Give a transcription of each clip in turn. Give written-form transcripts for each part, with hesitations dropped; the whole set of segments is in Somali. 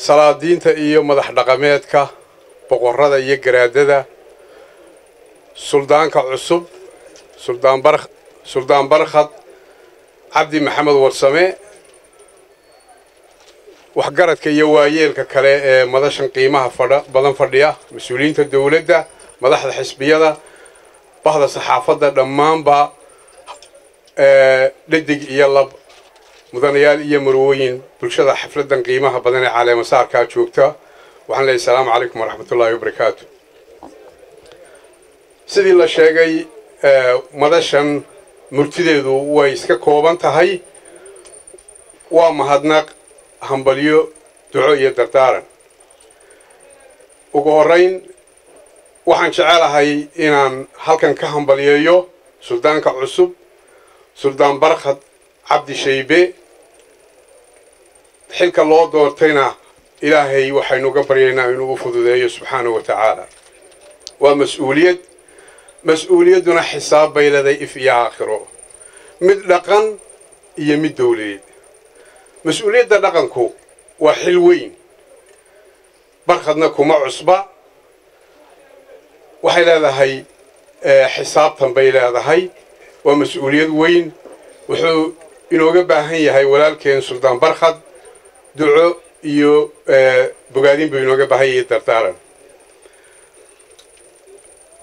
salaadiinta iyo madax dhaqameedka boqorrada iyo garaadada suldaanka cusub suldaan barkhad cabdi maxamed warsame waxgaradka iyo waayeelka kale ee madashan qiimaha badan fadhiya mas-uuliyiinta dawladda madaxda xisbiyada bahda saxaafadda dhammaanba dhadig iyo lab mudanayaal iyo marwooyin bulshada xafladan qiimaha badan ee caleemasaarkaa joogta waxaan leeyahay asalaamu calaykum waraxmatullaahi wabarakaatu. sidii la sheegay madashan murtideedu way iska kooban tahay. waa mahadnaq hambalyo duco iyo dardaaran. ugu horrayn waxaan jecelahay inaan halkan ka hambalyeeyo suldaanka cusub suldaan barkhad cabdi shaybe. xilka loo doortayna ilaahay waxaynu uga baryaynaa inuu u fududeeyo subxaanahu wa tacaala. waa mas-uuliyadduna xisaab bay leedahay if iyo aakhiro, mid dhaqan iyo mid dawladeed. mas-uuliyadda dhaqanku waa xil weyn, barkhadna kuma cusba. waxay leedahay xisaabtan bay leedahay, waa mas-uuliyad weyn. wuxuu inooga baahan yahay walaalkeen suldaan barkhad duco iyo bogaadin buu inooga baahan yahay dardaaran.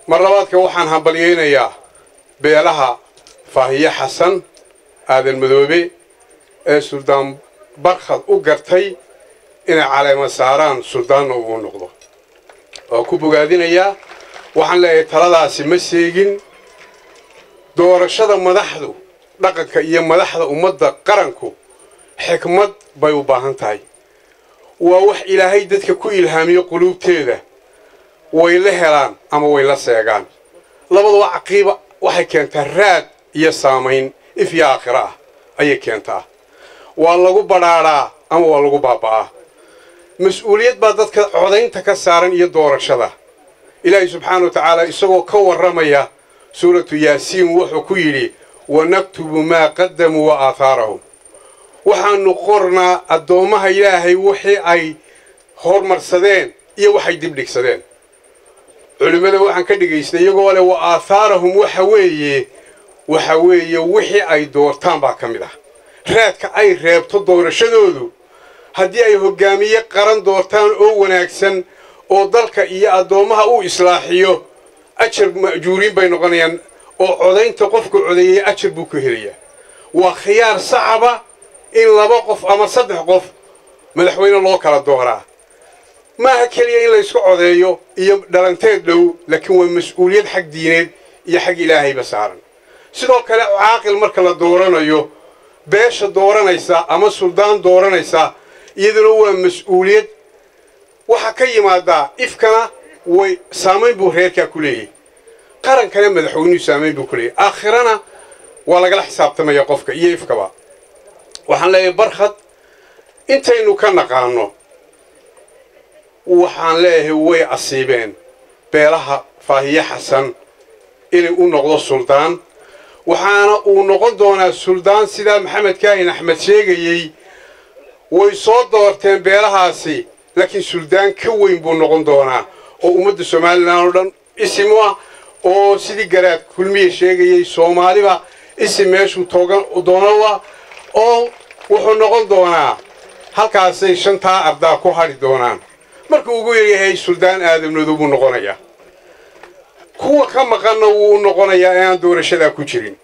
mar labaadka waxaan hambalyaynayaa beelaha faahiye xasan aadan madoobe ee suldaan barkhad u gartay inay caleema saaraan suldaanna uu noqdo. waa ku bogaadinayaa. waxaan leeyahay taladaasi ma seegin. doorashada madaxdu dhaqanka iyo madaxda ummadda qaranku xikmad bay u baahan tahay. waa wax ilaahay dadka ku ilhaamiyo quluubteeda. way la helaan ama way la seegaan. labaduba caqiiba waxay keentaa raad iyo saamayn if iyo aakhiro ah ayay keentaa. waa lagu badhaadhaa ama waa lagu baaba'aa. mas-uuliyad baa dadka codaynta ka saaran iyo doorashada. ilaahay subxaana wa tacaala isagoo ka warramaya suuratu yaasiin wuxuu ku yidhi wanaktubu maa qadamuu wa aahaarahum. waxaanu qornaa addoommaha ilaahay wixii ay hormarsadeen iyo waxay dibdhigsadeen. culimmada waxaan ka dhigaystay iyagoo leh wa aahaarahum waxa weeye wixii ay doortaan baa ka mid ah. raadka ay reebto doorashadoodu haddii ay hoggaamiye qaran doortaan oo wanaagsan oo dalka iyo addoommaha uu islaaxiyo ajar ma'juuriin bay noqonayaan oo codaynta qofku codeeyey ajar buu ku helayaa. waa khiyaar sacaba in 2 qof ama 3 qof madaxweyne loo kala dooraa. maaha keliya in la isku codeeyo iyo dhalanteed dhow, laakiin waa mas-uuliyad xag diineed iyo xag ilaahayba saaran. sidoo kale caaqil marka la dooranayo beesha dooranaysa ama suldaan dooranaysa iyaduna waa mas-uuliyad. waxaa ka yimaadaa ifkana way saamayn buu reerkaa ku leeyahay, qarankana madaxweynuhu saamayn buu ku leeyahay, aakhirana waa lagala xisaabtamaya qofka iyo ifkaba. waxaan leeyahay barkhad intaynu ka naqaano waxaan leeyahay way asiibeen beelaha faahiye xasan inay u noqdo suldaan. waxaana uu noqon doonaa suldaan sidaa maxamed kaahin axmed sheegayey. way soo doorteen beelahaasi, laakiin suldaan ka weyn buu noqon doonaa oo ummadda somalilan oo dhan isim u ah. oo sidii garaad kulmiye sheegayey soomaaliba isim meeshuu toogan doono ah. oo wuxuu noqon doonaa halkaasay 5 ardaa ku hadhi doonaan. markuu ugu yaryahay suldaan aadamnadu buu noqonayaa. kuwa ka maqanna wuu noqonayaa ee aan doorashadaa ku jirin.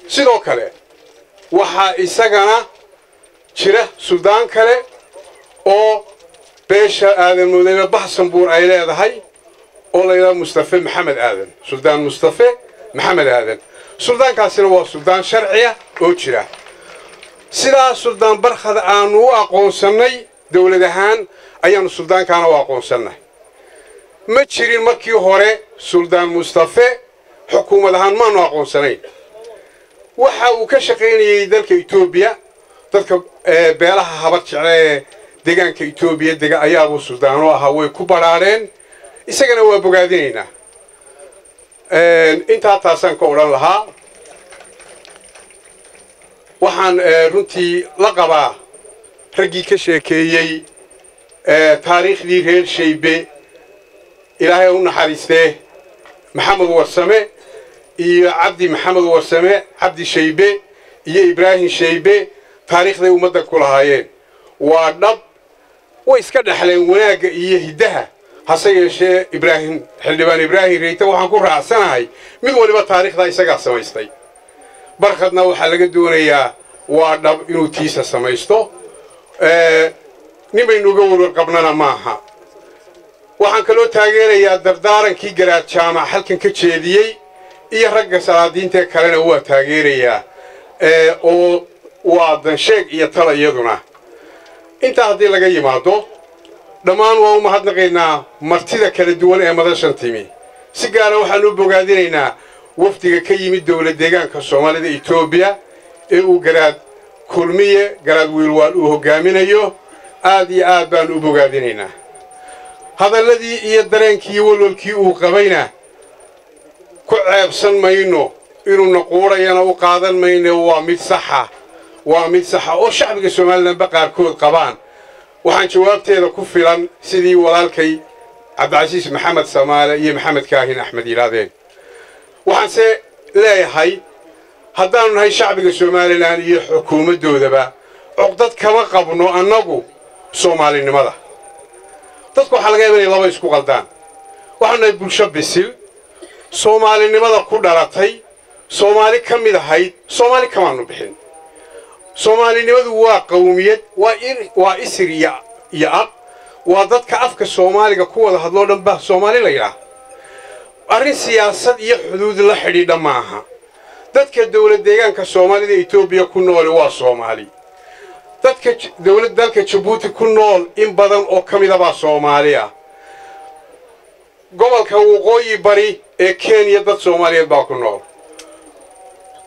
sidoo kale waxaa isagana jira suldaan kale oo beesha aadan mudane baxsanbuur ay leedahay oo la yidhaha mustafe maxamed aadan. suldaan mustafe maxamed aadan. suldaankaasina waa suldaan sharciya oo jira. sidaa suldaan barkhad aanu u aqoonsannay dawlad ahaan ayaanu suldaankaana u aqoonsannay. ma jirin markii hore suldaan mustafe xukuumad ahaan maanu aqoonsanayn. waxa uu ka shaqaynayay dalka Itoobiya. dadka beelaha habar jecel deegaanka Itoobiya dega ayaabuu suldaano ahaa. way ku badhaadheen. isagana waa bogaadinaynaa. intaa taasaan ka odhan lahaa. waxaan runtii la qabaa raggii ka sheekeeyey تاريخ دي غير شيبة إلهي ونحرسته محمد ورسمة عبدي محمد ورسمة عبدي شيبة إبراهيم شيبة تاريخ دي ومدى كلهايين ونب ويسكد حلين وناق يهدها هسي شيء إبراهيم حلبان إبراهيم ريته وحنكون رأسنا هاي من ولي بتاريخ ذا يسقى سمايستي برخدنا وحلقة دونية ونب إنو تيسا سمايستو نبي نقول قبلنا معها waxaan kaloo taageerayaa dardaarankii garaad jaamac halkan ka jeediyay iyo ragga salaadiinta kalena waa taageerayaa oo waa dan sheeg iyo tala iyaduna inta hadii laga yimaado dhamaan waa u mahadnaqaynaa martida kala duwan ee madashan timi si gaar ah waxaan u bogaadinaynaa wafdiga ka yimid dawlad deegaanka Soomaalida Itoobiya ee uu garaad kulmiye garaad wiilwaal uu hogaaminayo aad iyo aad baan u bogaadinaynaa هذا الذي يدرنكي والكي وقبينا كعبسن ماينو إنه نقول ينا وقاذن ماينو ومد صحة والشعب الصومالي بقى كود قبان وحن شوابته إذا كفلا سيدي والكي عبد العزيز محمد سمالة محمد كاهن أحمد يلادين وحن سي لا هاي هذان هاي شعب الصومالي لان حكومة دودبا عقدت كما قبنو أنقو صومالي نمضى dadku waxa laga yaabaa laba isku qaldaan waxaanay bulsho bisil Soomaalinimada ku dhalatay Soomaali kamid ahayd Soomaali kamaanu bixin Soomaalinimadu waa qowmiyad waa isriya ya waa dadka afka Soomaaliga ku wada hadlo dhanba Soomaali la yiraahdo arrin siyaasad iyo xuduud la xidhiidha maaha dadka dawlad deegaanka Soomaalida Itoobiya ku nool waa Soomaali dadka dawlad dalka Djibouti ku nool in badan oo kamida baa Soomaaliya gobolka waqooyi bari ee Kenya dad Soomaaliyeed baa ku nool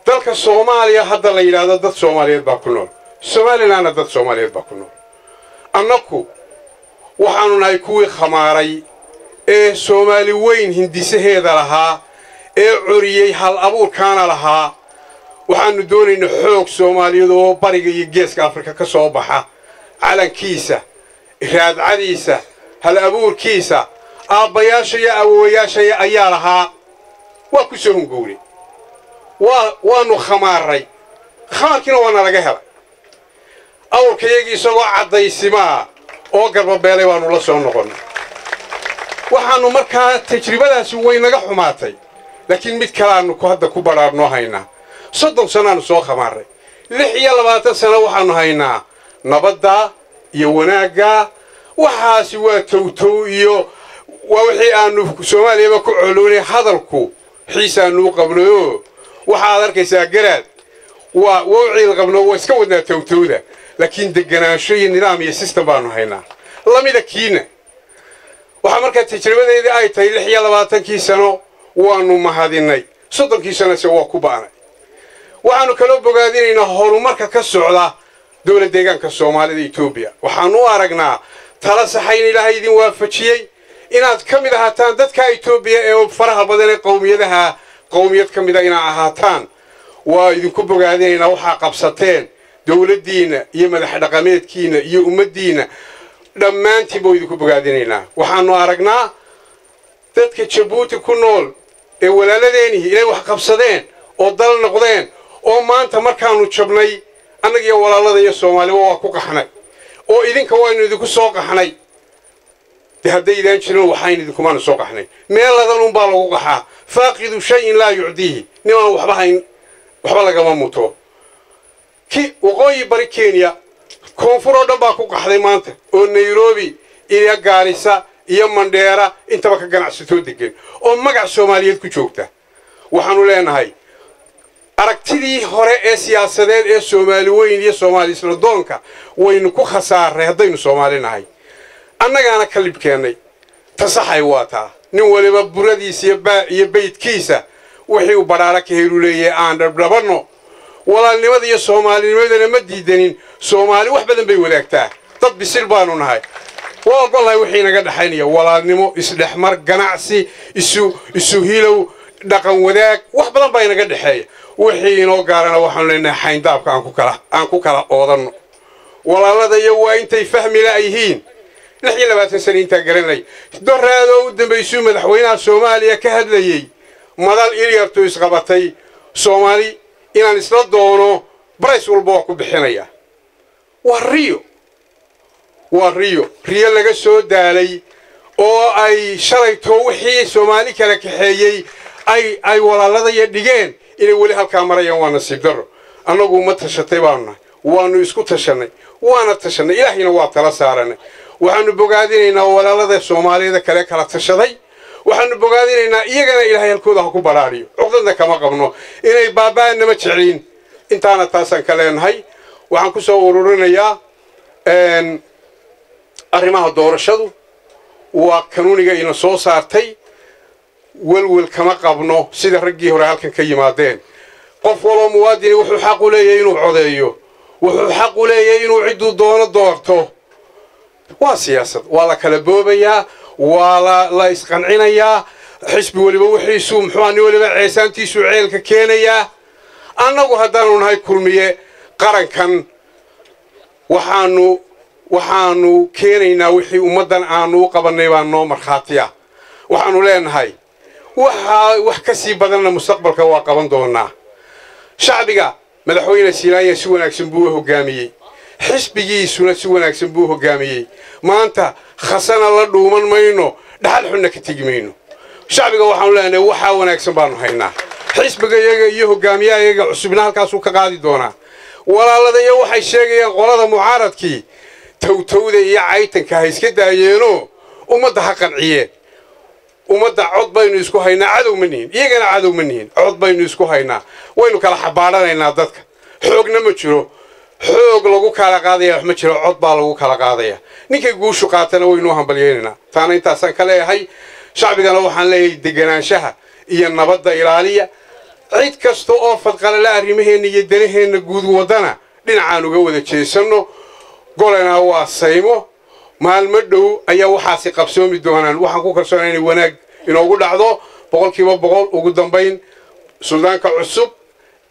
dalka Soomaaliya hadda la yiraahdo dad Soomaaliyeed baa ku nool Somaliland dad Soomaaliyeed baa ku nool annaku waxaanu nahay kuwii khamaaray ee Soomaali weyn hindisaheeda lahaa ee curiyay hal abuurkaana lahaa waxaanu doonaynaa xoog Soomaaliyeed oo bariga iyo geeska Afrika ka soo baxa calankiisa raadcadiisa hal abuurkiisa aabayaasha iyo awooyaasha ayaa lahaa waa ku soo hunguuri waanu khamaaray khamarkina waana laga helay awrkayagii isagoo cadaysima oo garbabeelay waanu la soo noqon waxaanu markaa tajribadaasi way naga xumaatay laakiin mid kale aanu hadda ku baraarno haynaa 30 sano soo khamaaray 26 sano waxaanu haynaa nabadda iyo wanaaga waxaasi waa towtow iyo wixii aanu Soomaaliya ku culuunay hadalku xiisaanu qabnayo waxa arkaysaa garaad wixii qabno waa iska wadnaa towtowda laakiin deganaansho iyo nidaam iyo system baanu haynaa lamida kiina waxa markaa tajribadeedii ay tahay 26 sano waanu mahadinay 30 sano waa ku baanay waxaanu kala bogaadinaynaa horumarka ka socda dawlad deegaanka Soomaalida Itoobiya waxaanu aragnaa tala saxayn Ilaahay idin waafajiyay inaad kamid ahaataan dadka Itoobiya ee faraha badan ee qowmiyad kamid ah inaad ahaataan waa idinku bogaadinaynaa waxa qabsateen dawladdiina iyo madax dhaqameedkiina iyo ummadiina dhammaantiiba idinku bogaadinaynaa waxaanu aragnaa dadka Djibouti ku nool ee walaaladeeni inay wax qabsadeen oo dal noqdeen oo maanta markaanu jabnay annaga walaalada iyo Soomaaliya waa ku qaxnay oo idinka waanu idinku soo qaxnay haddaydan jirin waxaan idinku maan soo qaxnay meeladan un baa lagu qaxaa faaqidu shay la yucdihi niman waxba laga muto ki waqooyi bari Kenya koonfur oo dhan baa ku qaxday maanta oo Nairobi iyo Garissa iyo Mandera intaba ka ganacsato degan oo magac Soomaaliyeed ku joogta waxaanu leenahay aragtidii hore ee siyaasadeed ee Soomaali weyn iyo Soomaali isla doonka waynu ku khasaaray haddaynu Soomaali nahay annagana kalib keenay tasaxay waata nin waliba buradiisa iyo beedkiisa wixii uu baraara ka heelu leeyahay aan dhabdhabano walaalnimada iyo Soomaalinimadana ma diidanin Soomaali wax badan bay wadaagtaa dad bisil baanu nahay waa golahay wixii naga dhaxaynaya walaalnimo isdhexmar ganacsi isu hiilow dhaqan wadaag wax badan bay naga dhaxeeya wixii inoo gaarana waxaan leenahay xayndaabka aan ku kala oodan walaalada iyo waa intay fahmi la yihiin لحين سنة انت قرنلي درادو دنبيسو مدحوينها سوماليا كهدليي مدال إليارتو إسقابتي سومالي إنا نسلط دونو برايس والبوكو بحنايا والريو ريال لغا سو دالي oo ay shalayto wixii Soomaali kala kaxeeyay ay walaalada yadhigeen inay wali halka marayaan waa nasiib daro anagu ma tashatay baana waanu isku tashanay waana tashanay ilaahina waa tala saaranay waxaanu bogaadinaynaa walaalada Soomaalida kale kala tashaday waxaanu bogaadinaynaa iyagana ilaahay halkooda ha ku baraariyo codadna kama qabno inay baabaan nama jeceliin intaana taasan ka leenahay waxaan ku soo ururinayaa arrimaha doorashadu وكانونيجا إن صوصارتي والكما قبنا سيد رجيه رأيكن كيمادين قفوا موادين وحقوا لي إنه عضيو وحقوا لي إنه عدوا دون الدورته وسياسة ولا كلبوبيا ولا لا يسقنعينيا حسب ولي بوحيسو محواني ولي بعيسانتي سعيل ككينيا أنا وهدانون هاي كلمية قرن كان waxaanu keenaynaa wixii ummadan aanu qabanay baan noo marxaatiya waxaanu leenahay wax ka sii badanna mustaqbalka waa qaban doonaa shacbiga madaxweyne Silaaya si wanaagsan buu hogaamiyay xisbigiisuna si wanaagsan buu hogaamiyay maanta khasana la dhuuman mayno dhaxal xunna ka tigmayno shacbiga waxaanu leenahay waxa wanaagsan baanu haynaa xisbiga iyaga iyo hogaamiyaha cusubna halkaas uu ka qaadi doonaa walaalada iyo waxay sheegayaan qolada mucaaradkii توتوده يا عيتن كهيسك داينو ومده قنعيه ومده عود بينو اسكو هينا عدو منين ييغنا عدو منين عود بينو اسكو هينا وينو كلا حبارانينا ددك xoogna ma jiro xoog lagu kala qaadayo wax ma jiro cod baa lagu kala qaadaya ninkay guushu qaatana waynu hambalyeynaa taana intaasan kale yahay shacbigana waxaan leeyahay deganaanshaha iyo nabadda ilaaliya cid kasto oo fadqala arrimaheena iyo danaheena guud wadana dhinacaan uga wada jeesano قولنا هو السيمو مع المدو أي وحاسي قبسوم الدوانان وحن كوكر سنين وناق إنه أقول عضو بقول كيما بقول وقدام بين سودان كعصب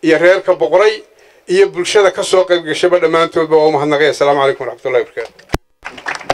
يرير كبقري يبلشة كسوق الشباب ما أنتوا بقوم هالنقية السلام عليكم ورحمة الله وبركاته.